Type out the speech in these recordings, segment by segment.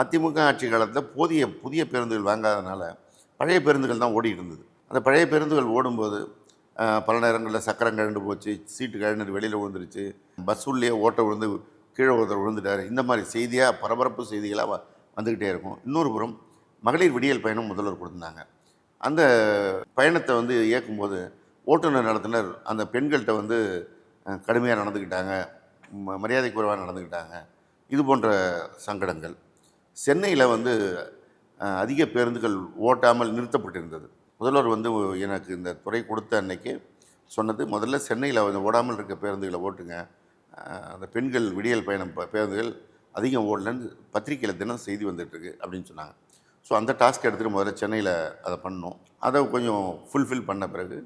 அதிமுக ஆட்சி காலத்தில் புதிய பேருந்துகள் வாங்காதனால பழைய பேருந்துகள் தான் ஓடிட்டு இருந்தது. அந்த பழைய பேருந்துகள் ஓடும்போது பல நேரங்களில் சக்கரம் கழண்டு போச்சு, சீட்டு கழண்டு வெளியில் விழுந்துருச்சு, பஸ் உள்ளேயே ஓட்டை விழுந்து கீழே ஒருத்தர் விழுந்துட்டார். இந்த மாதிரி செய்தியாக பரபரப்பு செய்திகளாக வந்துக்கிட்டே இருக்கும். இன்னொரு புறம் மகளிர் விடியல் பயணம் முதல்வர் கொடுத்துருந்தாங்க. அந்த பயணத்தை வந்து இயக்கும்போது ஓட்டுநர் நடத்துனர் அந்த பெண்கள்கிட்ட வந்து கடுமையாக நடந்துக்கிட்டாங்க, மரியாதை குறைவாக நடந்துக்கிட்டாங்க. இது போன்ற சங்கடங்கள். சென்னையில் வந்து அதிக பேருந்துகள் ஓட்டாமல் நிறுத்தப்பட்டிருந்தது. முதல்வர் வந்து எனக்கு இந்த துறை கொடுத்த அன்னைக்கு சொன்னது, முதல்ல சென்னையில் ஓடாமல் இருக்க பேருந்துகளை ஓட்டுங்க, அந்த பெண்கள் விடியல் பயணம் பேருந்துகள் அதிகம் ஓடலன்னு பத்திரிக்கையில் தினம் செய்தி வந்துட்டுருக்கு அப்படின்னு சொன்னாங்க. ஸோ அந்த டாஸ்க் எடுத்துகிட்டு முதல்ல சென்னையில் அதை பண்ணோம். அதை கொஞ்சம் ஃபுல்ஃபில் பண்ண பிறகு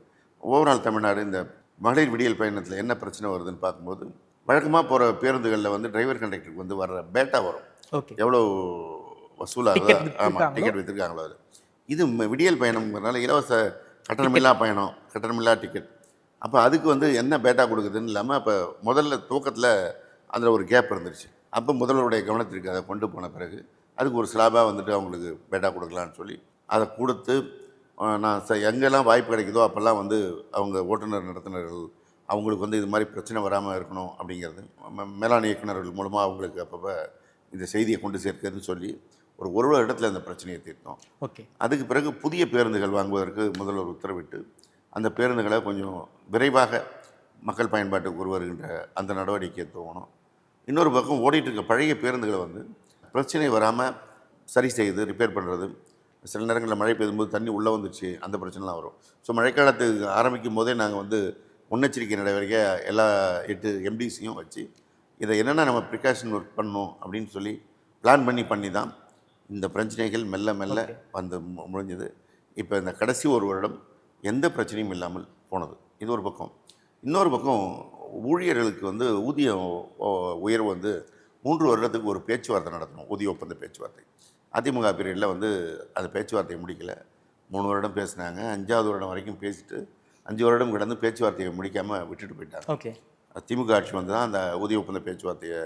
ஓவரால் தமிழ்நாடு இந்த மகளிர் விடியல் பயணத்தில் என்ன பிரச்சனை வருதுன்னு பார்க்கும்போது, வழக்கமாக போகிற பேருந்துகளில் வந்து டிரைவர் கண்டக்டருக்கு வந்து வர்ற பேட்டா வரும். ஓகே. எவ்வளோ வசூலாகுதோ, ஆமாம், டிக்கெட் டிக்கெட் விற்றுருக்காங்களோ அது. இது விடியல் பயணம்ங்கிறனால இலவச கட்டணமில்லா பயணம், கட்டணமில்லா டிக்கெட். அப்போ அதுக்கு வந்து என்ன பேட்டா கொடுக்குதுன்னு இல்லாமல், அப்போ முதல்ல துவக்கத்தில் அதில் ஒரு கேப் இருந்துருச்சு. அப்போ முதல்வருடைய கவனத்திற்கு அதை கொண்டு போன பிறகு அதுக்கு ஒரு ஸ்லாபாக வந்துட்டு அவங்களுக்கு பேட்டா கொடுக்கலான்னு சொல்லி அதை கொடுத்து, நான் எங்கெல்லாம் வாய்ப்பு கிடைக்குதோ அப்போல்லாம் வந்து அவங்க ஓட்டுநர் நடத்துனர்கள் அவங்களுக்கு வந்து இது மாதிரி பிரச்சனை வராமல் இருக்கணும் அப்படிங்கிறது மேலாண் இயக்குநர்கள் மூலமாக அவங்களுக்கு அப்பப்போ இந்த செய்தியை கொண்டு சேர்க்கிறதுன்னு சொல்லி ஒரு வருடத்தில் அந்த பிரச்சனையை தீர்த்தோம். ஓகே. அதுக்கு பிறகு புதிய பேருந்துகள் வாங்குவதற்கு முதல்வர் உத்தரவிட்டு அந்த பேருந்துகளை கொஞ்சம் விரைவாக மக்கள் பயன்பாட்டுக்கு வருகின்ற அந்த நடவடிக்கையை துவங்கணும். இன்னொரு பக்கம் ஓடிட்டுருக்க பழைய பேருந்துகளை வந்து பிரச்சனை வராமல் சரி செய்து ரிப்பேர் பண்ணுறது. சில நேரங்களில் மழை பெய்யும்போது தண்ணி உள்ளே வந்துச்சு, அந்த பிரச்சனைலாம் வரும். ஸோ மழைக்காலத்துக்கு ஆரம்பிக்கும் போதே நாங்கள் வந்து முன்னெச்சரிக்கை நடவடிக்கை எல்லா 8 எம்டிசியும் வச்சு இதை என்னென்ன நம்ம ப்ரிகாஷன் ஒர்க் பண்ணணும் அப்படின்னு சொல்லி பிளான் பண்ணி தான் இந்த பிரச்சனைகள் மெல்ல மெல்ல வந்து முடிஞ்சது. இப்போ இந்த கடைசி ஒரு வருடம் எந்த பிரச்சனையும் இல்லாமல் போனது. இது ஒரு பக்கம். இன்னொரு பக்கம் ஊழியர்களுக்கு வந்து ஊதிய உயர்வு வந்து 3 வருடத்துக்கு ஒரு பேச்சுவார்த்தை நடத்தணும், ஊதிய ஒப்பந்த பேச்சுவார்த்தை. அதிமுக பீரியடில் வந்து அந்த பேச்சுவார்த்தையை முடிக்கலை. 3 வருடம் பேசினாங்க. 5வது வருடம் வரைக்கும் பேசிட்டு 5 வருடம் கடந்து பேச்சுவார்த்தையை முடிக்காமல் விட்டுட்டு போயிட்டாங்க. ஓகே. திமுக ஆட்சி வந்து தான் அந்த ஊதிய ஒப்பந்த பேச்சுவார்த்தையை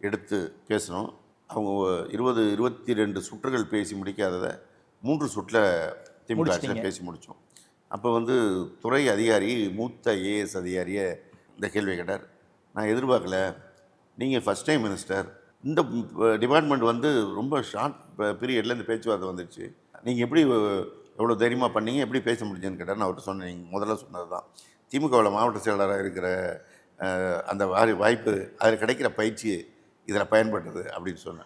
எடுத்து பேசணும். அவங்க 22 சுற்றுகள் பேசி முடிக்காததை 3 சுற்றில் திமுக ஆட்சியில் பேசி முடித்தோம். அப்போ வந்து துறை அதிகாரி, மூத்த ஏஎஸ் அதிகாரியை இந்த கேள்வி கேட்டார். நான் எதிர்பார்க்கல, நீங்கள் ஃபஸ்ட் டைம் மினிஸ்டர், இந்த டிபார்ட்மெண்ட் வந்து ரொம்ப ஷார்ட் பீரியடில் இந்த பேச்சுவார்த்தை வந்துடுச்சு, நீங்கள் எப்படி எவ்வளோ தைரியமாக பண்ணீங்க, எப்படி பேச முடிஞ்சுன்னு கேட்டார். நான் அவர்கிட்ட சொன்னேன், நீங்கள் முதல்ல சொன்னது தான், திமுகவில் மாவட்ட செயலாளராக இருக்கிற அந்த வாய்ப்பு, அதில் கிடைக்கிற பயிற்சி இதில் பயன்பட்டது அப்படின்னு சொன்னேன்.